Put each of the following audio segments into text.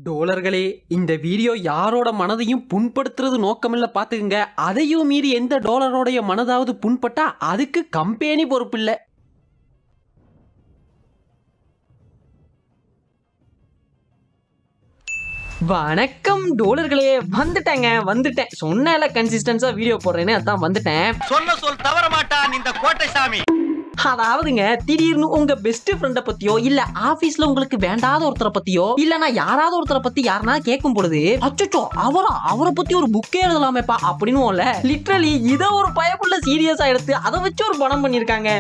டோலர்களே, இந்த வீடியோ யாரோட மனதையும் புண்படுத்துறது நோக்கமில்ல பாத்துக்குங்க. அதையும் மீறி எந்த டோலரோடைய மனதாவது புண்பட்டா அதுக்கு கம்பெனி பொறுப்பில்லை. வணக்கம் டோலர்களே, வந்துட்டேன். சொன்னல கன்சிஸ்டன்ஸா வீடியோ போடுறேன்னு அதான் வந்துட்டேன். சொன்ன சொல் தவற மாட்டான் இந்த கோட்டை சாமி. அதாவதுங்க, திடீர்னு உங்க பெஸ்ட் ஃப்ரெண்ட பத்தியோ இல்ல ஆபீஸ்ல உங்களுக்கு வேண்டாத ஒருத்தரை பத்தியோ இல்லனா யாராவது ஒருத்தரை பத்தி யாருனா கேட்கும் பொழுது அச்சோ அவரை பத்தி ஒரு புக்கே எழுதலாமேப்பா அப்படின்னு லிட்டரலி இத ஒரு பயப்புள்ள சீரியஸா எடுத்து அதை வச்சு ஒரு படம் பண்ணிருக்காங்க.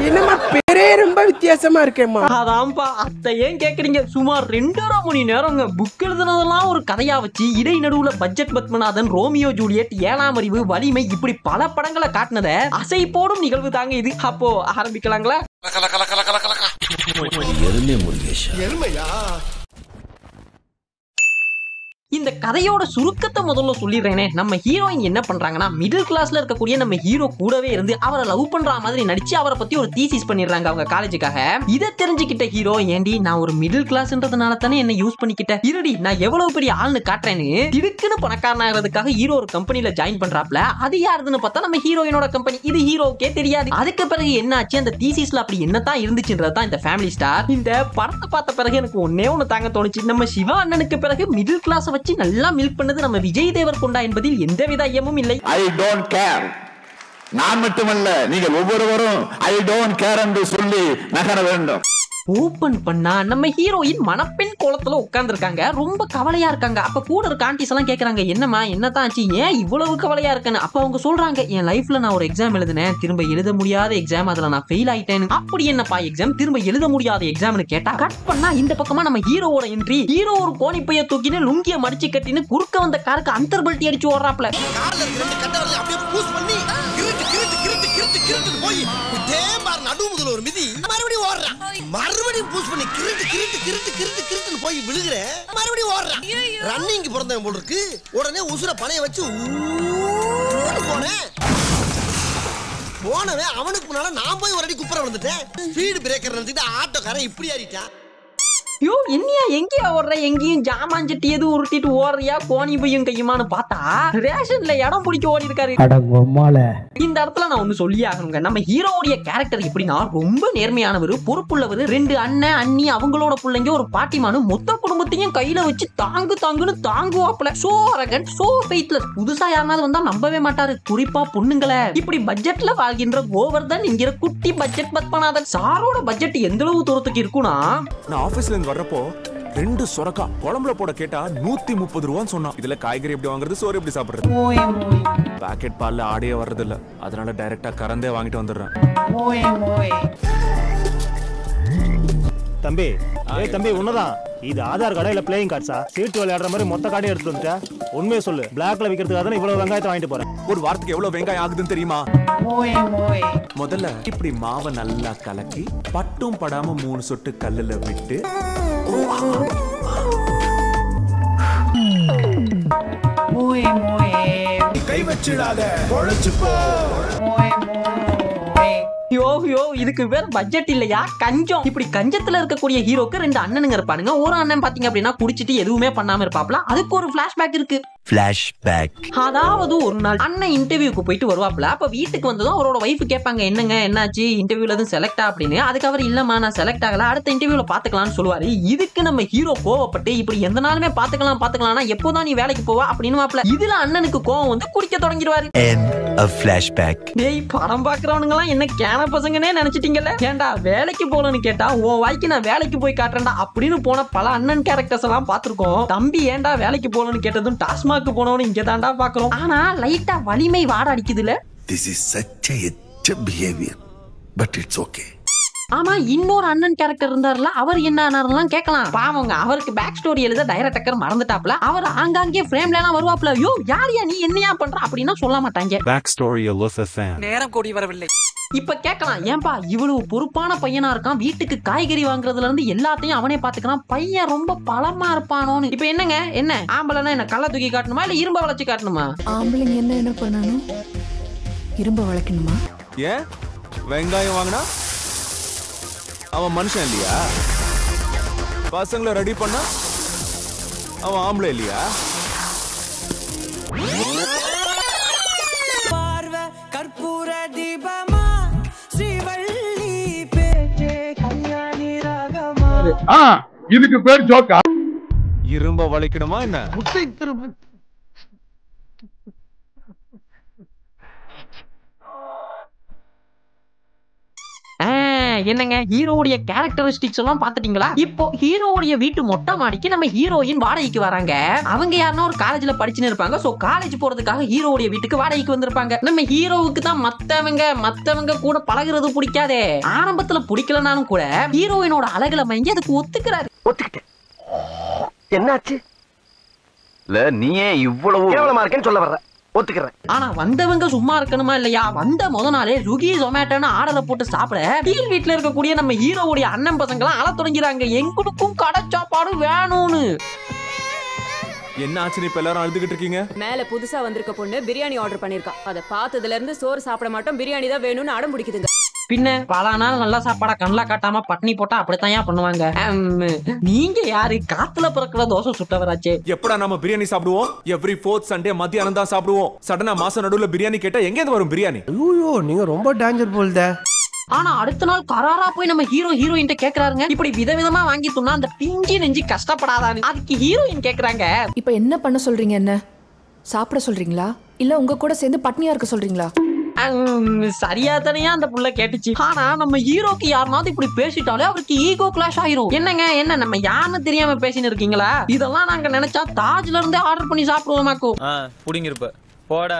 என்னமா பேரே ரொம்ப வித்தியாசமா இருக்கேம்மா. அதான்ப்பா, அத்தை ஏன் கேக்குறீங்க? சுமார் 2.5 மணி நேரங்க புக் எழுதுனதெல்லாம் ஒரு கதையா வச்சு இடை நடுவுல பட்ஜெட் பத்மநாதன், ரோமியோ ஜூலியட், 7ஆம் அறிவு, வலிமை இப்படி பல படங்களை காட்டினத அசை போடும் நிகழ்வு தாங்க இது. அப்போ ஆரம்பிக்கலாங்களா? இந்த கதையோட சுருக்கத்தை முதல்ல சொல்லிடுறேனே. நம்ம ஹீரோயின் என்ன பண்றாங்கன்னா, மிடில் கிளாஸ்ல இருக்கக்கூடிய நம்ம ஹீரோ கூடவே இருந்து அவரை லவ் பண்ற மாதிரி நடிச்சு அவரை பத்தி ஒரு தீசிஸ் பண்ணிடுறாங்க அவங்க காலேஜுக்காக. இதை தெரிஞ்சுக்கிட்ட ஹீரோ, ஏண்டி நான் ஒரு மிடில் கிளாஸ்ன்றதுனால தானே என்ன யூஸ் பண்ணிக்கிட்டேன், இருடி நான் எவ்வளவு பெரிய ஆள்னு காட்டுறேன்னு திடுக்குன்னு பணக்காரனாகிறதுக்காக ஹீரோ ஒரு கம்பெனில ஜாயின் பண்றாப்ல. அது யாருன்னு பார்த்தா நம்ம ஹீரோயினோட கம்பெனி. இது ஹீரோக்கே தெரியாது. அதுக்கு பிறகு என்ன ஆச்சு, அந்த தீசிஸ்ல அப்படி என்னதான் இருந்துச்சுன்றதான் இந்த ஃபேமிலி ஸ்டார். இந்த படத்தை பார்த்த பிறகு எனக்கு ஒன்னே ஒண்ணு தாங்க தோணுச்சு. நம்ம சிவா அண்ணனுக்கு பிறகு மிடில் கிளாஸ் வச்சு நல்லா மில்க் பண்ணது நம்ம விஜய் தேவர்கொண்டா என்பதில் எந்தவித ஐயமும் இல்லை. I don't care. நான் மட்டுமல்ல, நீங்கள் ஒவ்வொருவரும் ஐ டோன்ட் கேர் என்று சொல்லி நகர வேண்டும். ஓபன் பண்ணா நம்ம ஹீரோயின் மணப்பெண் கோலத்துல உட்கார்ந்து இருக்காங்க. ரொம்ப கவலையா இருக்காங்க. அப்ப கூட இருக்க ஆண்டிஸ் எல்லாம் கேக்குறாங்க, என்னமா என்னதான் ஆச்சு, ஏன் இவ்வளவு கவலையா இருக்கேன்னு. அப்ப அவங்க சொல்றாங்க, என் லைஃப்ல நான் ஒரு எக்ஸாம் எழுதினேன், திரும்ப எழுத முடியாத எக்ஸாம், அதுல நான் ஃபெயில் ஆயிட்டேன்னு. அப்படி என்னப்பா எக்ஸாம், திரும்ப எழுத முடியாத எக்ஸாம்னு கேட்டா கட் பண்ணா இந்த பக்கமா நம்ம ஹீரோவோட என்ட்ரி. ஹீரோ ஒரு கோணிப்பைய தூக்கின்னு லுங்கிய மடிச்சு கட்டின்னு குறுக்க வந்த காருக்கு அந்தர்பல்ட்டி அடிச்சு ஓடுறாப்ல. நடுமுதுல ஒரு மிதி மறுபடியும் ஓடுறான். மறுபடியும் பூஸ் பண்ணி கிருட்டு போய் விழுகிற. மறுபடியும் ஓடுறான். ரன்னிங் பிறந்தவன் போல இருக்கு. உடனே உசுர பணைய வச்சு போனவன் அவனுக்கு முன்னால நான் போய் ஒரு அடி குப்புற வந்துட்டேன். ஸ்பீடு பிரேக்கர் நிறுத்திட்டு ஆட்டோக்காரன் இப்படி ஆடிட்டான். யோ என்னையா எங்கேயா ஓடுற, எங்கேயும் ஜாமான் சட்டி எதுவும் உருட்டிட்டு ஓடுறியா, கோணி பையும் கையுமான்னு பார்த்தா ரேஷன்ல இடம் பிடிக்க ஓடி இருக்காரு. இந்த இடத்துல நான் ஒண்ணு சொல்லி ஆகணுங்க. நம்ம ஹீரோடைய கேரக்டர் எப்படின்னா, ரொம்ப நேர்மையானவர், பொறுப்புள்ளவர், 2 அண்ணன் அண்ணி அவங்களோட பிள்ளைங்க, ஒரு பாட்டிமானு, மொத்த குடும்பத்தையும் கையில வச்சு தாங்குன்னு தாங்குவாப்ல. So arrogant, so faithless. புதுசா யாராவது வந்தா நம்பவே மாட்டாரு, குறிப்பா பொண்ணுங்களை. இப்படி பட்ஜெட்ல வாழ்கின்ற கோவர்தன் என்கிற குட்டி பட்ஜெட் பத்மநாதன். சாரோட பட்ஜெட் எந்த அளவு தூரத்துக்கு இருக்குன்னா, நான் ஆபீஸ்ல வரப்போ 2 சொரக்கா குழம்புல போட கேட்டா 130 ரூபான்னு சொன்னான். இதுல காய்கறி எப்படி வாங்குறது, சோறு எப்படி சாப்பிடுறது? பாக்கெட் பால்ல ஆடியே வர்றது இல்ல, அதனால டைரக்டா கறந்தே வாங்கிட்டு வந்துடுறேன். தம்பி, தம்பி உன்னதான் இது ஆதார் கார்டா இல்ல பிளேயிங் கார்ட்ஸா? சீட்டு விளையாடுற மாதிரி மொத்த கார்டையும் எடுத்து வந்துட்டா? உண்மையை சொல்லு, பிளாக்ல விக்கிறதுக்காக தான் இவ்வளவு வெங்காயத்தை வாங்கிட்டு போறேன். ஒரு வாரத்துக்கு எவ்வளவு வெங்காயம் ஆகுதுன்னு தெரியுமா? முதல்ல இப்படி மாவை நல்லா கலக்கி பட்டும் படாம 3 சொட்டு கல்லுல விட்டு கை வச்சிடாத, பொழைச்சு போ. யோ இதுக்கு பேர் பட்ஜெட் இல்லையா, கஞ்சம். இப்படி கஞ்சத்துல இருக்கக்கூடிய ஹீரோக்கு 2 அண்ணனுங்க இருப்பானுங்க. ஒரு அண்ணன் பாத்தீங்க அப்படின்னா குடிச்சிட்டு எதுவுமே பண்ணாம இருப்பாப்ல. அதுக்கு ஒரு பிளாஷ்பேக் இருக்கு. அதாவது ஒரு நாள் அண்ணன் இன்டர்வியூக்கு போயிட்டு வருவாப்ல. அப்ப வீட்டுக்கு வந்ததும் அவரோட வைஃப் கேட்பாங்க, என்னங்க என்னாச்சு, இன்டர்வியூல எதுவும் செலக்ட் அப்படின்னு. அதுக்கு அவர், இல்லம்மா நான் செலக்ட் ஆகல, அடுத்த இன்டர்வியூல பாத்துக்கலாம்னு சொல்லுவாரு. இதுக்கு நம்ம ஹீரோ கோவப்பட்டு, இப்படி எந்த நாளுமே பாத்துக்கலாம்னா எப்போதான் நீ வேலைக்கு போவா அப்படின்னு வாப்ல. இதுல அண்ணனுக்கு கோவம் வந்து குடிக்க தொடங்கிடுவாரு. டேய், படம் பாக்குறவனுங்க எல்லாம் என்ன கேன பசங்கனே நினைச்சிட்டீங்கல்ல. ஏன்டா வேலைக்கு போகணும்னு கேட்டா உன் வாய்க்கு நான் வேலைக்கு போய் காட்டுறேன்டா அப்படின்னு போன பல அண்ணன் கேரக்டர்ஸ் எல்லாம் பாத்துருக்கோம். தம்பி ஏன்டா வேலைக்கு போகணும்னு கேட்டதும் டாஸ்மாக் போனவனு இங்க தாண்டா பாக்குறோம். ஆனா லைட்டா வலிமை வாட அடிக்குதுல. This is such a behavior, but it's okay. ஆமா, இன்னொரு அண்ணன் கேரக்டர் இருந்தாருல, அவர் என்ன ஆனாருலாம் கேட்கலாம். பாவங்க, அவருக்கு பேக் ஸ்டோரி எழுத டைரக்டர் மறந்துட்டாப்ல. அவர் ஆங்காங்கே ஃப்ரேம்ல எல்லாம் வருவாப்ல. யோ யாரியா நீ, என்னையா பண்ற அப்படின்னா சொல்ல மாட்டாங்க. பேக் ஸ்டோரி நேரம் கூடி வரவில்லை. இப்ப கேட்கலாம், ஏன்பா இவ்வளவு பொறுப்பான பையனா இருக்கான், வீட்டுக்கு காய்கறி வாங்குறதுல இருந்து எல்லாத்தையும் அவனே பாத்துக்கிறான், பையன் ரொம்ப பலமா இருப்பானோன்னு. இப்ப என்னங்க, என்ன ஆம்பளைன்னா என்ன கள்ள தூக்கி காட்டணுமா இல்ல இரும்ப வளைச்சு காட்டணுமா? ஆம்பளைங்க என்ன பண்ணணும், இரும்ப வளைக்கணுமா? ஏன் வெங்காயம் வாங்கினா அவன் மனுஷன் இல்லையா? பசங்களை ரெடி பண்ணா அவன் ஆம்பளை இல்லையா? பார்வை கற்பூர தீபமா ஸ்ரீவள்ளி பேச்சே கல்யாணி ராகமா. இதுக்கு பேர் ஜோக்கா? இரும்ப வளைக்கணுமா என்ன? முட்டை திரும்ப என்னங்க ஹீரோவுடைய கேரக்டரிஸ்டிக்ஸ் எல்லாம் பாத்துட்டீங்களா? இப்போ ஹீரோவுடைய வீட்டு மொட்டை மாடிக்கு நம்ம ஹீரோயின் வாடகைக்கு வராங்க. அவங்க யாருன்னா ஒரு காலேஜ்ல படிச்சுன்னு இருப்பாங்க. சோ காலேஜ் போறதுக்காக ஹீரோவுடைய வீட்டுக்கு வாடகைக்கு வந்திருப்பாங்க. நம்ம ஹீரோவுக்கு தான் மத்தவங்க கூட பழகுறது பிடிக்காதே. ஆரம்பத்துல பிடிக்கலனாலும் கூட ஹீரோயினோட அழகுல மயங்கி அதுக்கு ஒத்துக்கிறாரு. ஒத்துக்கிட்டேன். என்னாச்சு? இல்ல நீயே இவ்வளவு கேவலமா இருக்கேன்னு சொல்ல வர்ற. ஒத்துக்கிறேன். ஆனா வந்தவங்க சும்மா இருக்கணுமா இல்லையா? வந்த முத நாளே ஸ்விக்கி ஜொமேட்டோன்னு ஆர்டரை போட்டு சாப்பிட கீழ் வீட்டுல இருக்கக்கூடிய நம்ம ஹீரோவுடைய அண்ணன் பசங்க எல்லாம் அழ தொடங்கிறாங்க. எங்களுக்கும் கடை சாப்பாடு வேணும்னு. என்ன ஆச்சு இப்ப எல்லாரும் அழுதுகிட்டு இருக்கீங்க? மேல புதுசா வந்திருக்க பொண்ணு பிரியாணி ஆர்டர் பண்ணிருக்கா. அத பார்த்ததுல இருந்து சோறு சாப்பிட மாட்டோம், பிரியாணி தான் வேணும்னு அடம் பிடிக்குதுங்க. பின்ன பல நாள் நல்லா சாப்பாடா கண்ணுல காட்டாம பட்னி போட்டா அப்படித்தான் பண்ணுவாங்க. நீங்க யாரு? காத்துல பிறக்கிற தோசை சுட்டவராச்சே. எப்படா நம்ம பிரியாணி சாப்பிடுவோம்? எவ்ரி 4th சண்டே மத்தியானம் தான் சாப்பிடுவோம். சடனா மாசம் நடுவுல பிரியாணி கேட்டா எங்க இருந்து வரும் பிரியாணி? ஐயோ நீங்க ரொம்ப டேஞ்சர் போல்த. ஆனா அடுத்த நாள் கராரா போய் நம்ம ஹீரோயின் கேக்குறாருங்க, இப்படி விதவிதமா வாங்கி சொன்னா அந்த பிஞ்சி நெஞ்சு கஷ்டப்படாதான்னு. அதுக்கு ஹீரோயின் கேக்குறாங்க, இப்ப என்ன பண்ண சொல்றீங்க? என்ன சாப்பிட சொல்றீங்களா இல்ல உங்க கூட சேர்ந்து பட்னியா இருக்க சொல்றீங்களா? சரியா தானையா அந்த புள்ள கேட்டுச்சு. ஆனா நம்ம ஹீரோக்கு யாருனாவது இப்படி பேசிட்டாலே அவருக்கு ஈகோ கிளாஷ் ஆயிரும். என்னங்க என்ன நம்ம யாருன்னு தெரியாம பேசின்னு இருக்கீங்களா? இதெல்லாம் நாங்க நினைச்சா தாஜ்ல இருந்தே ஆர்டர் பண்ணி சாப்பிடுவோமாக்கும். புடிங்கிருப்ப போட.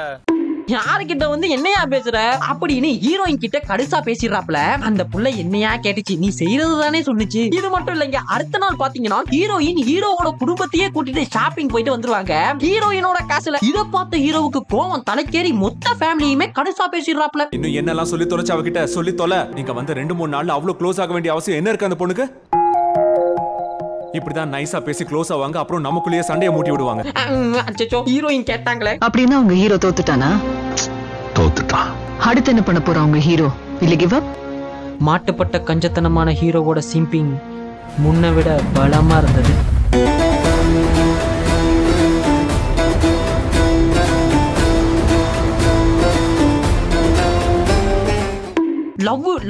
யாருக்கிட்ட வந்து என்னையா பேசுற அப்படின்னு ஹீரோயின் கிட்ட கடுசா பேசிடுறாப்ல. அந்த புள்ள என்னையா கேட்டுச்சு, நீ செய்யறது தானே சொன்னுச்சு. இது மட்டும் இல்லைங்க, அடுத்த நாள் பாத்தீங்கன்னா ஹீரோயின் ஹீரோவோட குடும்பத்தையே கூட்டிட்டு ஷாப்பிங் போயிட்டு வந்துருவாங்க ஹீரோயினோட காசுல. இத பார்த்த ஹீரோவுக்கு கோவம் தலைக்கேறி மொத்த ஃபேமிலியுமே கடுசா பேசிடுறாப்ல. இன்னும் என்னெல்லாம் சொல்லி தொலைச்சு அவகிட்ட சொல்லி தொலை. நீங்க வந்து 2-3 நாள்ல அவ்வளவு க்ளோஸ் ஆக வேண்டிய அவசியம் என்ன இருக்கு அந்த பொண்ணுக்கு? இப்படிதான் நைஸா பேசி க்ளோஸ் ஆவாங்க, அப்புறம் நமக்குள்ளேயே சண்டையை மூட்டி விடுவாங்க. அச்சச்சோ ஹீரோயின் கேட்டாங்களே. அப்படின்னா உங்க ஹீரோ தோத்துட்டானா? தோத்துட்டான். அடுத்து என்ன பண்ண போறா உங்க ஹீரோ? இல்ல கிவ் அப்? மாட்டுப்பட்ட கஞ்சத்தனமான ஹீரோவோட சிம்பிங் முன்ன விட பலமா இருந்தது.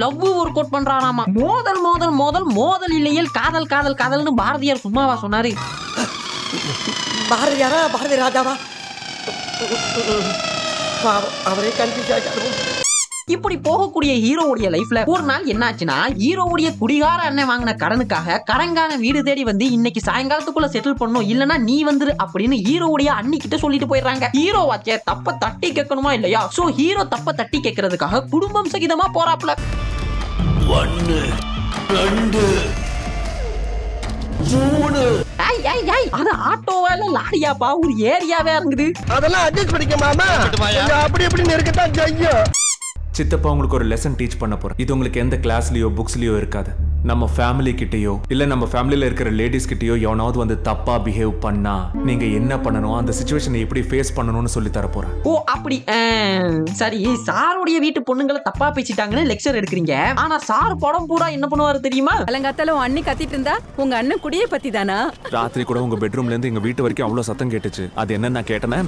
லவ் ஒர்க் அவுட் பண்றாராமா. மோதல் இல்லையல் காதல் காதல் காதல்னு பாரதியார் சும்மாவா சொன்னாரு? பாரதியாரா பாரதி ராஜாவா? அவரே கன்ஃபியூஸ் ஆயிட்டாரு. இப்படி போகக்கூடிய ஹீரோவுடைய லைஃப்ல ஒரு நாள் என்னாச்சுன்னா, ஹீரோவுடைய குடிகார அண்ணன் வாங்கின கடனுக்காக கடங்கான வீடு தேடி வந்து இன்னைக்கு சாயங்காலத்துக்குள்ள செட்டில் பண்ணும், இல்லனா நீ வந்துரு அப்படின்னு ஹீரோவுடைய அண்ணி கிட்ட சொல்லிட்டு போயிடுறாங்க. ஹீரோ வாச்சே தப்ப தட்டி கேட்கணுமா இல்லையா? சோ ஹீரோ தப்ப தட்டி கேட்கறதுக்காக குடும்பம் சகிதமா போறாப்ல. 1 2 3 அது ஆட்டோவா இல்ல லாரியாப்பா? ஒரு ஏரியாவே இருக்குது. அதெல்லாம் அட்ஜஸ்ட் பண்ணிக்க மாமா. அப்படி எப்படி இருக்கத்தான் செய்யும். சித்தப்பா உங்களுக்கு ஒரு லெசன் டீச் பண்ண போறேன். இது உங்களுக்கு எந்த கிளாஸ்லயோ புக்ஸ்லயோ இருக்காது. நம்ம ஃபேமிலி கிட்டயோ இல்ல நம்ம ஃபேமிலில இருக்கிற லேடிஸ் கிட்டயோ எவனாவது வந்து தப்பா பிஹேவ் பண்ணா நீங்க என்ன பண்ணணும், அந்த சிச்சுவேஷனை எப்படி ஃபேஸ் பண்ணணும்னு சொல்லி தர போறேன். ஓ அப்படி சரி. சாருடைய வீட்டு பொண்ணுங்களை தப்பா பேசிட்டாங்கன்னு லெக்சர் எடுக்கிறீங்க. ஆனா சார் படம் பூரா என்ன பண்ணுவாரு தெரியுமா? அலங்காத்தால உன் அண்ணி கத்திட்டு இருந்தா உங்க அண்ணன் குடியே பத்தி தானா? ராத்திரி கூட உங்க பெட்ரூம்ல இருந்து எங்க வீட்டு வரைக்கும் அவ்வளவு சத்தம் கேட்டுச்சு. அது என்ன நான் கேட்டேன்னா,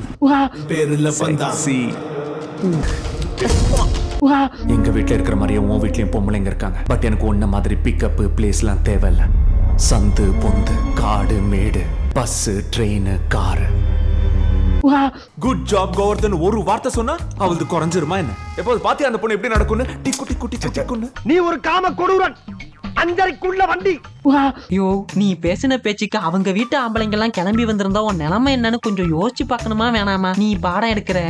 எங்க வீட்டுல இருக்கிற மாதிரியே உன் வீட்லயும் பொம்பளைங்க இருக்காங்க. பட் எனக்கு ஒன்ன மாதிரி பிக்கப் பிளேஸ்லாம் தேவையில்ல. சந்து பொந்து காடு மேடு bus train car. Good job Govardhan ஒரு வார்த்தை சொன்னா அவளுக்கு குறைஞ்சிருமா என்ன? எப்போது பாத்தியா அந்த பொண்ணு எப்படி நடக்கும்னு? டிக்கு டிக்கு டிக்கு டிக்குன்னு. நீ ஒரு காம கொடூரன். அஞ்சரைக்குள்ள வண்டி. ஐயோ நீ பேசின பேச்சுக்கு அவங்க வீட்டு ஆம்பளைங்க எல்லாம் கிளம்பி வந்திருந்தா உன் நிலைமை என்னன்னு கொஞ்சம் யோசிச்சு பார்க்கணுமா வேணாமா? நீ பாடம் எடுக்கிற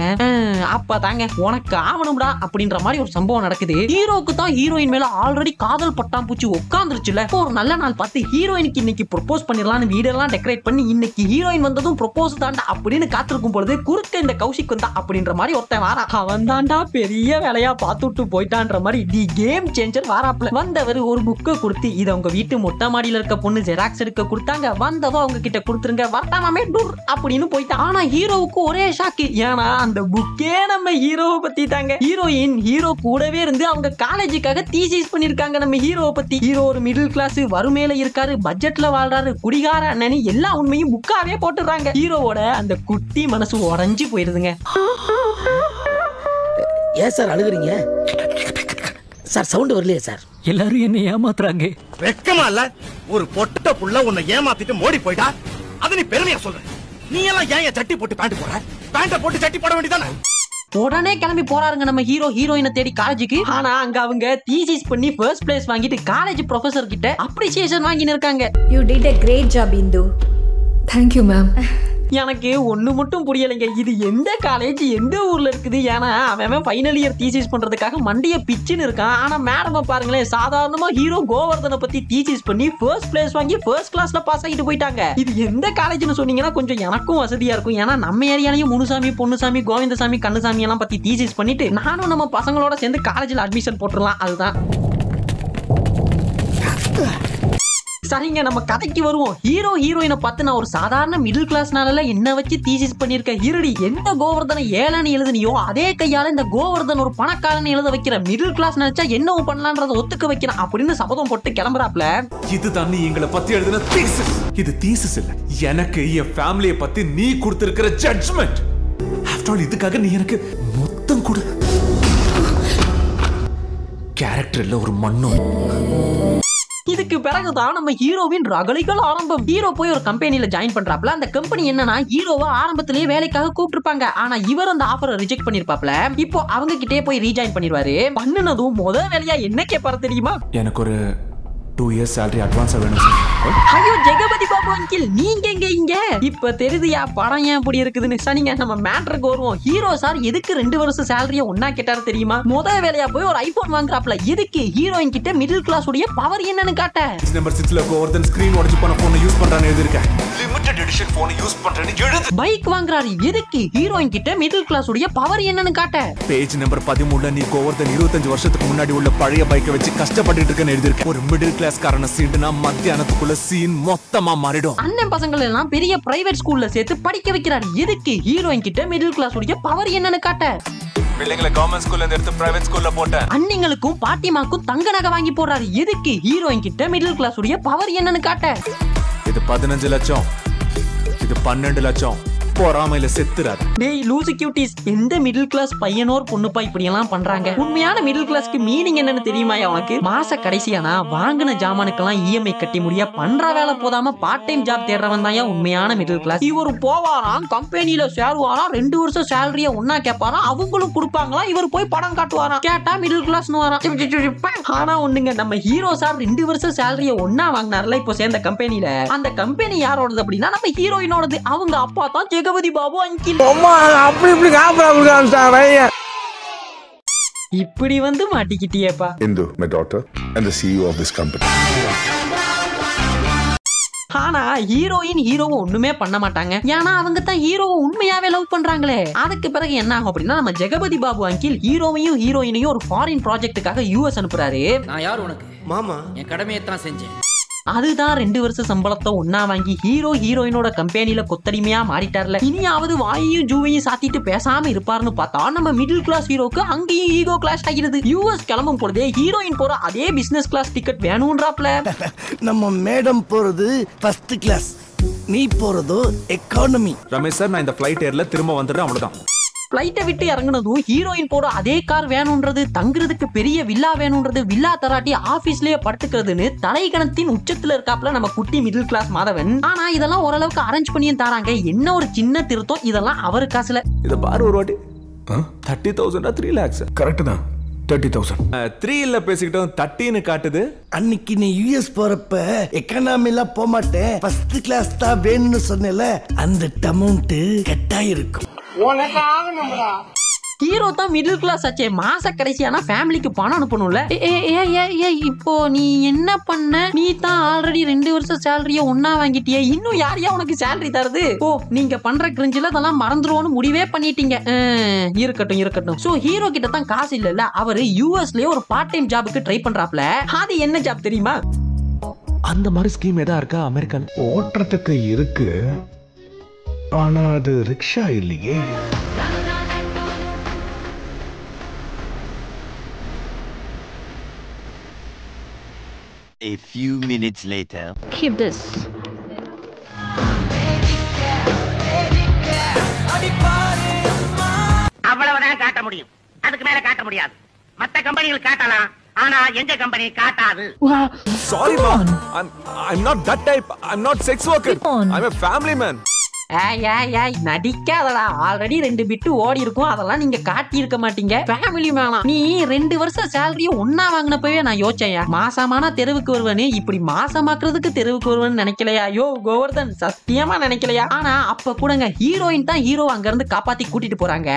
அப்பதாங்க உனக்கு ஆவணும்டா அப்படின்ற மாதிரி ஒரு சம்பவம் நடக்குது. ஹீரோக்கு தான் ஹீரோயின் மேல ஆல்ரெடி காதல் பட்டாம்பூச்சி உட்காந்துருச்சுல. ஒரு நல்ல நாள் பார்த்து ஹீரோயினுக்கு இன்னைக்கு ப்ரொபோஸ் பண்ணிடலாம்னு வீடெல்லாம் டெக்கரேட் பண்ணி இன்னைக்கு ஹீரோயின் வந்ததும் ப்ரொபோஸ் தாண்டா அப்படின்னு காத்திருக்கும் பொழுது குறுக்க இந்த கௌஷிக் வந்தா அப்படின்ற மாதிரி ஒருத்தன் வாரா. அவன் தாண்டா பெரிய வேலையா பார்த்துட்டு போயிட்டான்ற மாதிரி தி கேம் சேஞ்சர் வாராப்ல. வந்தவர் ஒரு புக்கை கொடுத்து இதை உங்க வீட்டு மொட்டை மொட்டை மாடியில இருக்க பொண்ணு ஜெராக்ஸ் எடுக்க கொடுத்தாங்க, வந்ததோ அவங்க கிட்ட கொடுத்துருங்க, வரட்டாமே டூர் அப்படின்னு போயிட்டான். ஆனா ஹீரோவுக்கு ஒரே ஷாக்கு, ஏன்னா அந்த புக்கே நம்ம ஹீரோவை பத்தி தாங்க. ஹீரோயின் ஹீரோ கூடவே இருந்து அவங்க காலேஜுக்காக தீசிஸ் பண்ணிருக்காங்க நம்ம ஹீரோவை பத்தி. ஹீரோ ஒரு மிடில் கிளாஸ், வறுமையில இருக்காரு, பட்ஜெட்ல வாழ்றாரு, குடிகார அண்ணனு எல்லா உண்மையும் புக்காவே போட்டுறாங்க. ஹீரோவோட அந்த குட்டி மனசு உறைஞ்சு போயிருதுங்க. ஏன் சார் அழுகுறீங்க சார்? சவுண்ட் வரலையே சார்? எல்லாரும் என்ன ஏமாத்துறாங்க. வெக்கமா இல்ல? ஒரு பொட்ட புள்ள உன்னை ஏமாத்திட்டு மோடி போயிட்டா அத நீ பெருமையா சொல்ற? நீ எல்லாம் ஏன் சட்டி போட்டு பேண்ட் போடுற? பேண்ட போட்டு சட்டி போட வேண்டியதானே? உடனே கிளம்பி போறாருங்க நம்ம ஹீரோ ஹீரோயினை தேடி காலேஜுக்கு. ஆனா அங்க அவங்க தீசிஸ் பண்ணி ஃபர்ஸ்ட் பிளேஸ் வாங்கிட்டு காலேஜ் ப்ரொஃபசர் கிட்ட அப்ரிசியேஷன் வாங்கின்னு இருக்காங்க. You did a great job, Indu. Thank you, ma'am. எனக்கு ஒண்ணு மட்டும் புரியலைங்க, இது எந்த காலேஜ் எந்த ஊர்ல இருக்குது? ஏன்னா அவன் ஃபைனல் இயர் தீசிஸ் பண்றதுக்காக மண்டிய பிச்சுன்னு இருக்கான். ஆனா மேடம் பாருங்களேன், சாதாரணமா ஹீரோ கோவர்தனை பத்தி தீசிஸ் பண்ணி ஃபர்ஸ்ட் பிளேஸ் வாங்கி ஃபர்ஸ்ட் கிளாஸ்ல பாஸ் ஆகிட்டு போயிட்டாங்க. இது எந்த காலேஜ்னு சொன்னீங்கன்னா கொஞ்சம் எனக்கும் வசதியா இருக்கும். ஏன்னா நம்ம ஏரியாலையும் முனுசாமி, பொன்னுசாமி, கோவிந்தசாமி, கண்ணுசாமி எல்லாம் பத்தி தீசிஸ் பண்ணிட்டு நானும் நம்ம பசங்களோட சேர்ந்து காலேஜ்ல அட்மிஷன் போட்டுடலாம். அதுதான் சரிங்க. நம்ம கதைக்கு வருவோம். ஹீரோ ஹீரோயினை பார்த்து நான் ஒரு சாதாரண மிடில் கிளாஸ்னால என்ன வச்சு தீசிஸ் பண்ணிருக்க இருடி, எந்த கோவர்தனை ஏழன்னு எழுதுனியோ அதே கையால இந்த கோவர்தன் ஒரு பணக்காரன் எழுத வைக்கிற, மிடில் கிளாஸ் நினைச்சா என்னவும் பண்ணலான்றத ஒத்துக்க வைக்கிறேன் அப்படின்னு சபதம் போட்டு கிளம்புறாப்ல. இது தண்ணி எங்களை பத்தி எழுதின தீசிஸ். இது தீசிஸ் இல்ல, எனக்கு என் ஃபேமிலியை பத்தி நீ கொடுத்திருக்கிற ஜட்ஜ்மெண்ட். ஆஃப்டர் ஆல் இதுக்காக நீ எனக்கு மொத்தம் கொடு. கேரக்டர் இல்ல ஒரு மண்ணும். இதுக்கு பிறகுதான் நம்ம ஹீரோவின் ரகளைகள் ஆரம்பம். ஹீரோ போய் ஒரு கம்பெனில ஜாயின் பண்றாப்ல. அந்த கம்பெனி என்னன்னா ஹீரோவை ஆரம்பத்திலேயே வேலைக்காக கூப்பிட்டுருப்பாங்க. ஆனா இவர் அந்த ஆஃபரை ரிஜெக்ட் பண்ணிருப்பாப்ல. இப்போ அவங்க கிட்டே போய் ரீஜாயின் பண்ணிடுவாரு. பண்ணுனதும் முதல் வேலையா என்ன கேட்பாரு தெரியுமா? எனக்கு ஒரு 2 years salary advance வேணும் சார். ஐயோ ஜெகபதி பாபு அங்கிள், நீங்க எங்க இங்க? இப்ப தெரியுதுயா படம் ஏன் இப்படி இருக்குதுன்னு. சரிங்க, நம்ம மேட்டருக்கு வருவோம். ஹீரோ சார் எதுக்கு 2 வருஷம் சேலரிய ஒன்னா கேட்டாரு தெரியுமா? முதல் வேலையா போய் ஒரு ஐபோன் வாங்குறாப்ல. எதுக்கு? ஹீரோயின் கிட்ட மிடில் கிளாஸ் உடைய பவர் என்னன்னு காட்ட. நம்பர் 6ல கோவர்தன் ஸ்கிரீன் உடைச்சு போன போனை யூஸ் பண்றானே எழுதிருக்க. லிமிட்டட் எடிஷன் போனை யூஸ் பண்றேன்னு எழுது. பைக் வாங்குறாரு. எதுக்கு? ஹீரோயின் கிட்ட மிடில் கிளாஸ் உடைய பவர் என்னன்னு காட்ட. பேஜ் நம்பர் 13ல நீ கோவர்தன் 25 வருஷத்துக்கு முன்னாடி உள்ள பழைய பைக்கை வச்சு கஷ்டப்பட்டு இருக்கேன்னு எழுதிருக்க. ஒரு மிடில் கிளாஸ் காரன சீண்டுனா மத்தியானத்துக்குள்ள சீன் மொத்தமா மாறிடும். அண்ணன் பசங்களை எல்லாம் பெரிய பிரைவேட் ஸ்கூல்ல சேர்த்து படிக்க வைக்கிறாரு. எதுக்கு? ஹீரோயின் கிட்ட மிடில் கிளாஸ் உடைய பவர் என்னன்னு காட்ட. பிள்ளைங்களை கவர்மெண்ட் ஸ்கூல்ல இருந்து எடுத்து பிரைவேட் ஸ்கூல்ல போட்டேன். அண்ணிங்களுக்கும் பாட்டிமாக்கும் தங்க நகை வாங்கி போடுறாரு. எதுக்கு? ஹீரோயின் கிட்ட மிடில் கிளாஸ் உடைய பவர் என்னன்னு காட்ட. இது 15 லட்சம், இது 12 லட்சம். பொறாமையில செத்துறாரு. டேய் லூசு கியூட்டிஸ், எந்த மிடில் கிளாஸ் பையனோர் பொண்ணுப்பா இப்படி எல்லாம் பண்றாங்க? உண்மையான மிடில் கிளாஸ்க்கு மீனிங் என்னன்னு தெரியுமா உனக்கு? மாச கடைசியானா வாங்கின ஜாமானுக்கெல்லாம் இஎம்ஐ கட்டி முடியா பண்ற வேலை போதாம பார்ட் டைம் ஜாப் தேடுறவன் தான் உண்மையான மிடில் கிளாஸ். இவர் போவாராம், கம்பெனில சேருவாராம், 2 வருஷம் சேலரிய ஒன்னா கேட்பாராம், அவங்களும் கொடுப்பாங்களா, இவர் போய் படம் காட்டுவாராம், கேட்டா மிடில் கிளாஸ்னு வரான். ஆனா ஒண்ணுங்க, நம்ம ஹீரோ சார் 2 வருஷம் சேலரிய ஒன்னா வாங்கினார்ல இப்போ சேர்ந்த கம்பெனில, அந்த கம்பெனி யாரோடது அப்படின்னா நம்ம ஹீரோயினோடது. அவங்க அப்பா தான் ஜெகபதி பாபு அங்கிள். அப்படி இப்படி காப்பரா இப்படி வந்து மாட்டிக்கிட்டியேப்பா. Indu, my daughter, and the CEO of this company. ஆனா ஹீரோயின் ஹீரோவை ஒண்ணுமே பண்ண மாட்டாங்க. ஏன்னா அவங்க தான் ஹீரோவை உண்மையாவே லவ் பண்றாங்களே. அதுக்கு பிறகு என்ன ஆகும் அப்படின்னா, நம்ம ஜெகபதி பாபு அங்கிள் ஹீரோவையும் ஹீரோயினையும் ஒரு ஃபாரின் ப்ராஜெக்ட்டுக்காக யூஎஸ் அனுப்புறாரு. நான் யார் உனக்கு? மாமா, என் கடமையை தான் செஞ்சேன். அதுதான் 2 வருஷம் சம்பளத்தை ஒன்னா வாங்கி ஹீரோ ஹீரோயினோட கம்பெனில கொத்தடிமையா மாறிட்டார்ல. இனியாவது வாயையும் ஜூவையும் சாத்திட்டு பேசாம இருப்பாருன்னு பார்த்தா நம்ம மிடில் கிளாஸ் ஹீரோக்கு அங்கேயும் ஈகோ கிளாஷ் ஆகிறது. யூஎஸ் கிளம்பும் பொழுதே ஹீரோயின் போற அதே பிசினஸ் கிளாஸ் டிக்கெட் வேணும்ன்றாப்ல. நம்ம மேடம் போறது ஃபர்ஸ்ட் கிளாஸ், நீ போறதோ எக்கானமி. ரமேஷ் சார், நான் இந்த ஃளைட் ஏர்ல திரும்ப வந்துடுறேன், அவ்வளவுதான். பிளைட்டை விட்டு இறங்குனதும் ஹீரோயின் போற அதே கார் வேணும்ன்றது, தங்குறதுக்கு பெரிய வில்லா வேணும்ன்றது, வில்லா தராட்டி ஆபீஸ்லயே படுத்துக்கிறதுன்னு தலைகணத்தின் உச்சத்துல இருக்காப்ல நம்ம குட்டி மிடில் கிளாஸ் மாதவன். ஆனா இதெல்லாம் ஓரளவுக்கு அரேஞ்ச் பண்ணியும் தராங்க. என்ன ஒரு சின்ன திருத்தம், இதெல்லாம் அவரு காசுல. இத பாரு ஒரு வாட்டி. 30,000 3 lakhs. கரெக்ட் தான். 30,000. 3 இல்ல பேசிக்கிட்டோம், 30ன்னு காட்டுது. அன்னைக்கு நீ யூஎஸ் போறப்ப எக்கனாமில போக மாட்டேன், ஃபர்ஸ்ட் கிளாஸ் தான் வேணும்னு சொன்னேல, அந்த அமௌண்ட் கட்டாயிருக்கும். ஹீரோ தான் மிடில் கிளாஸ் ஆச்சே. மாச கடைசியானா ஃபேமிலிக்கு பணம் அனுப்பணும்ல. இப்போ நீ என்ன பண்ண? நீ தான் ஆல்ரெடி 2 வருஷம் சேலரிய ஒன்னா வாங்கிட்டியே, இன்னும் யாரையா உனக்கு சேலரி தருது? ஓ, நீங்க பண்ற கிரிஞ்சில அதெல்லாம் மறந்துருவோம்னு முடிவே பண்ணிட்டீங்க. இருக்கட்டும் இருக்கட்டும். சோ ஹீரோ கிட்ட தான் காசு இல்லல்ல, அவரு யூஎஸ்லயே ஒரு பார்ட் டைம் ஜாபுக்கு ட்ரை பண்றாப்ல. அது என்ன ஜாப் தெரியுமா? அந்த மாதிரி ஸ்கீம் எதா இருக்கா அமெரிக்கன்? ஓட்டுறதுக்கு இருக்கு, ஆனா அது ரிக்ஷா இல்லையே. A few minutes later. Keep this. அவ்வளவுதான் காட்ட முடியும், அதுக்கு மேல காட்ட முடியாது. மத்த கம்பெனிகள் காட்டலாம், ஆனா எங்க கம்பெனி காட்டாது. Sorry ma, I'm not that type. I'm not sex worker. I'm a family man. ஏய் நடிக்காதடா. ஆல்ரெடி 2 பிட்டு ஓடி இருக்கும், அதெல்லாம் நீங்க காட்டி இருக்க மாட்டீங்க. ஃபேமிலி மேனா நீ 2 வருஷம் சேலரியை ஒன்னா வாங்கினப்பவே நான் யோசிச்சேன், மாசமான தெருவுக்கு வருவனு, இப்படி மாசமாக்குறதுக்கு தெருவுக்கு வருவன்னு நினைக்கலையா? யோ கோவர்தன், சத்தியமா நினைக்கலையா? ஆனா அப்ப கூடங்க ஹீரோயின் தான் ஹீரோ அங்க இருந்து காப்பாத்தி கூட்டிட்டு போறாங்க.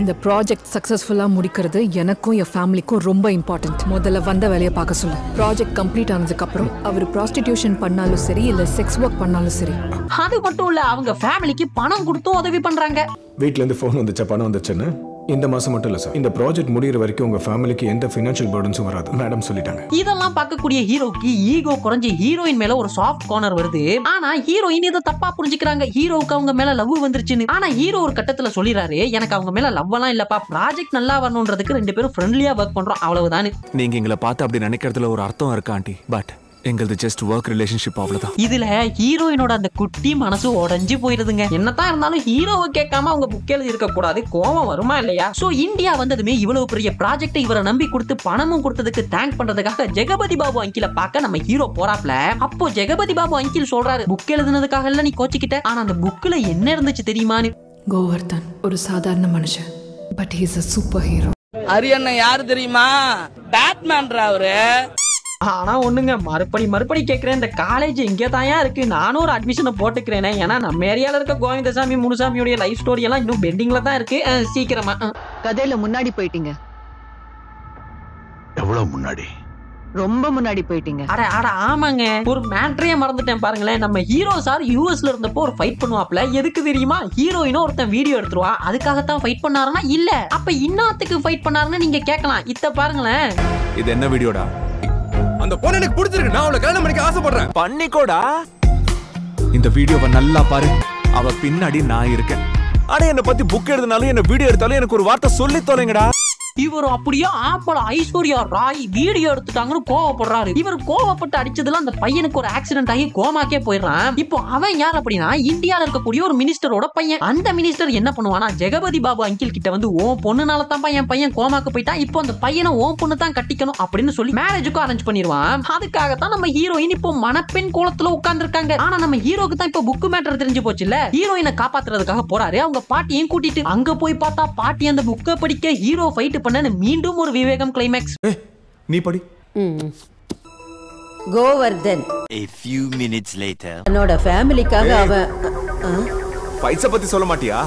இந்த ப்ராஜெக்ட் சக்சஸ்ஃபுல்லா முடிக்கிறது எனக்கும் என் ஃபேமிலிக்கும் ரொம்ப இம்பார்ட்டன்ட். முதல்ல வந்த வேலையை பார்க்க சொல்லு. ப்ராஜெக்ட் கம்ப்ளீட் ஆனதுக்கு அப்புறம் அவர் ப்ராஸ்டிடியூஷன் பண்ணாலும் சரி, இல்ல செக்ஸ் ஒர்க் பண்ணாலும் சரி. அது மட்டும் இல்ல, அவங்க ஃபேமிலிக்கு பணம் கொடுத்து உதவி பண்றாங்க. வீட்ல இருந்து போன் வந்துச்சா, பணம் வந்துச்சுன்னு. இந்த மாசம் மட்டும் இல்ல சார், இந்த ப்ராஜெக்ட் முடியற வரைக்கும் உங்க ஃபேமிலிக்கு எந்த ஃபைனான்ஷியல் பர்டன்ஸும் வராது மேடம் சொல்லிட்டாங்க. இதெல்லாம் பார்க்கக்கூடிய ஹீரோக்கு ஈகோ குறைஞ்சு ஹீரோயின் மேல ஒரு சாஃப்ட் கார்னர் வருது. ஆனா ஹீரோயின் இதை தப்பா புரிஞ்சுக்கிறாங்க, ஹீரோவுக்கு அவங்க மேல லவ் வந்துருச்சுன்னு. ஆனா ஹீரோ ஒரு கட்டத்துல சொல்லிடுறாரு, எனக்கு அவங்க மேல லவ் எல்லாம் இல்லப்பா, ப்ராஜெக்ட் நல்லா வரணும்ன்றதுக்கு 2 பேரும் ஃப்ரெண்ட்லியா ஒர்க் பண்றோம், அவ்வளவுதான். நீங்க எங்களை பார்த்து அப்படி நினைக்கிறதுல ஒரு அர்த்தம் இருக்கு ஆண்டி, பட் எங்களது ஜஸ்ட் ஒர்க் ரிலேஷன்ஷிப் அவ்வளவுதான். இதுல ஹீரோயினோட அந்த குட்டி மனசு உடைஞ்சு போயிருதுங்க. என்னதான் இருந்தாலும் ஹீரோவை கேட்காம அவங்க புக் எழுதி இருக்க கூடாது, கோவம் வருமா இல்லையா? சோ இந்தியா வந்ததுமே இவ்வளவு பெரிய ப்ராஜெக்ட் இவரை நம்பி கொடுத்து பணமும் கொடுத்ததுக்கு தேங்க் பண்றதுக்காக ஜெகபதி பாபு அங்கில பார்க்க நம்ம ஹீரோ போறாப்ல. அப்போ ஜெகபதி பாபு அங்கில் சொல்றாரு, புக் எழுதுனதுக்காக இல்ல நீ கோச்சிக்கிட்ட, ஆனா அந்த புக்ல என்ன இருந்துச்சு தெரியுமான்னு. கோவர்தன் ஒரு சாதாரண மனுஷன், but he is a super hero. Ariyannan யாரு தெரியுமா? பேட்மேன்ரா அவரு. ஆனா ஒண்ணுங்க, மறுபடி கேக்குறேன், இந்த காலேஜ் எங்கே தாயா இருக்கு? நானும் ஒரு அட்மிஷனை போட்டுக்கிறேனே. ஏன்னா நம்ம ஏரியால இருக்க கோவிந்தசாமி முனுசாமியோட லைஃப் ஸ்டோரி எல்லாம் இன்னும் பெண்டிங்ல தான் இருக்கு. சீக்கிரமா கதையில முன்னாடி போயிட்டீங்க. எவ்வளவு முன்னாடி? ரொம்ப முன்னாடி போயிட்டீங்க. அட ஆமாங்க, ஒரு மேட்ரையே மறந்துட்டேன் பாருங்களேன். நம்ம ஹீரோ சார் யூஎஸ்ல இருந்தப்போ ஒரு ஃபைட் பண்ணுவாப்ல. எதுக்கு தெரியுமா? ஹீரோயினோ ஒருத்தன் வீடியோ எடுத்துருவா, அதுக்காகத்தான் ஃபைட் பண்ணாருன்னா இல்ல, அப்ப இன்னத்துக்கு ஃபைட் பண்ணாருன்னு நீங்க கேட்கலாம். இத பாருங்களேன், இது என்ன வீடியோடா? அந்த பொண்ணு எனக்கு பிடிச்சிருக்கு, நான் அவளை கல்யாணம் பண்ணிக்க ஆசைப்படுறேன். பண்ணிக்கோடா. இந்த வீடியோவை நல்லா பாரு, அவ பின்னாடி நான் இருக்கேன். ஆனா என்ன பத்தி புக் எழுதினாலும் என்ன வீடியோ எடுத்தாலும் எனக்கு ஒரு வார்த்தை சொல்லி தொலைங்கடா. இவர் அப்படியே ஆப்பள ஐஸ்வர்யா ராய் வீடியோ எடுத்துட்டாங்கன்னு கோவப்படுறாரு. இவர் கோவப்பட்டு அடிச்சதுல அந்த பையனுக்கு ஒரு ஆக்சிடென்ட் ஆகி கோமாக்கே போயிடுறான். இப்போ அவன் யார் அப்படின்னா இந்தியால இருக்கக்கூடிய ஒரு மினிஸ்டரோட பையன். அந்த மினிஸ்டர் என்ன பண்ணுவானா, ஜெகபதி பாபு அங்கிள் கிட்ட வந்து ஓ பொண்ணுனால தான் என் பையன் கோமாக்கு போயிட்டான், இப்போ அந்த பையனை ஓ பொண்ணு தான் கட்டிக்கணும் அப்படின்னு சொல்லி மேரேஜுக்கும் அரேஞ்ச் பண்ணிடுவான். அதுக்காகத்தான் நம்ம ஹீரோயின் இப்போ மணப்பெண் கோலத்துல உட்கார்ந்து இருக்காங்க. ஆனா நம்ம ஹீரோக்கு தான் இப்போ புக் மேட்டர் தெரிஞ்சு போச்சு இல்ல. ஹீரோயினை காப்பாத்துறதுக்காக போறாரு, அவங்க பாட்டியையும் கூட்டிட்டு. அங்க போய் பார்த்தா பாட்டி அந்த புக்கை படிக்க ஹீரோ ஃபைட் பண்ண மீண்டும் ஒரு விவேகம் கிளைமேக்ஸ். நீ படி. Govardhan A few minutes later. என்னோட ஃபேமிலிக்காக அவ ஃபைட்ஸ் பத்தி சொல்ல மாட்டியா?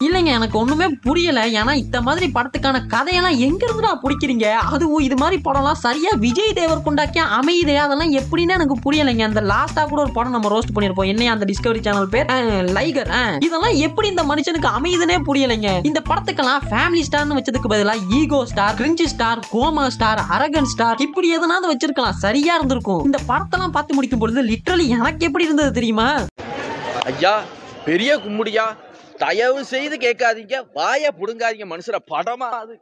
இல்லைங்க, எனக்கு ஒண்ணுமே புரியல. ஏன்னா இந்த மாதிரி படத்துக்கான கதையெல்லாம் எங்க இருந்துடா பிடிக்கிறீங்க? அதுவும் இது மாதிரி படம்லாம் சரியா விஜய் தேவர்கொண்டாக்கிய அமையுதே, அதெல்லாம் எப்படின்னு எனக்கு புரியலைங்க. அந்த லாஸ்டா கூட ஒரு படம் நம்ம ரோஸ்ட் பண்ணிருப்போம், என்னையா அந்த டிஸ்கவரி சேனல் பேர் லைகர். இதெல்லாம் எப்படி இந்த மனுஷனுக்கு அமையுதுன்னே புரியலைங்க. இந்த படத்துக்கெல்லாம் ஃபேமிலி ஸ்டார்னு வச்சதுக்கு பதிலா ego star, cringe star, coma star, arrogant star இப்படி எதனாவது வச்சிருக்கலாம், சரியா இருந்திருக்கும். இந்த படத்தெல்லாம் பார்த்து முடிக்கும் பொழுது லிட்டரலி எனக்கு எப்படி இருந்தது தெரியுமா? ஐயா பெரிய கும்முடியா, தயவு செய்து கேட்காதீங்க, வாய புடுங்காதீங்க, மனுஷர படமா அது.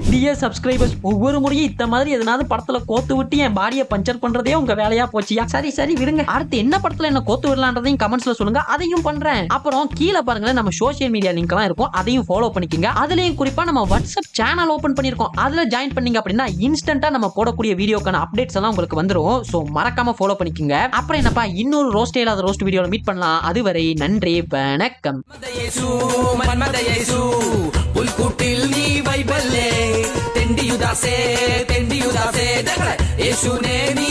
டியர் சப்ஸ்கிரைபர்ஸ், ஒவ்வொரு முறையும் இந்த மாதிரி எதனாவது படத்துல கோத்து விட்டு என் பாடியை பஞ்சர் பண்றதே உங்க வேலையா போச்சியா? சரி விடுங்க, அடுத்து என்ன படத்துல என்ன கோத்து விடலான்றதையும் கமெண்ட்ஸ்ல சொல்லுங்க, அதையும் பண்றேன். அப்புறம் கீழே பாருங்களேன், நம்ம சோசியல் மீடியா லிங்க் எல்லாம் இருக்கும், அதையும் ஃபாலோ பண்ணிக்கங்க. அதுலயும் குறிப்பா நம்ம வாட்ஸ்அப் சேனல் ஓபன் பண்ணிருக்கோம், அதுல ஜாயின் பண்ணீங்க அப்படின்னா இன்ஸ்டன்டா நம்ம போடக்கூடிய வீடியோக்கான அப்டேட்ஸ் எல்லாம் உங்களுக்கு வந்துரும். சோ மறக்காம ஃபாலோ பண்ணிக்கங்க. அப்புறம் என்னப்பா, இன்னொரு ரோஸ்ட் இல்லாத ரோஸ்ட் வீடியோல மீட் பண்ணலாம். அதுவரை நன்றி, வணக்கம். புல்கூட்டில் நீ வைபல்லே தெண்டியுதாசே தெண்டியுதாசே ஏசுனே நீ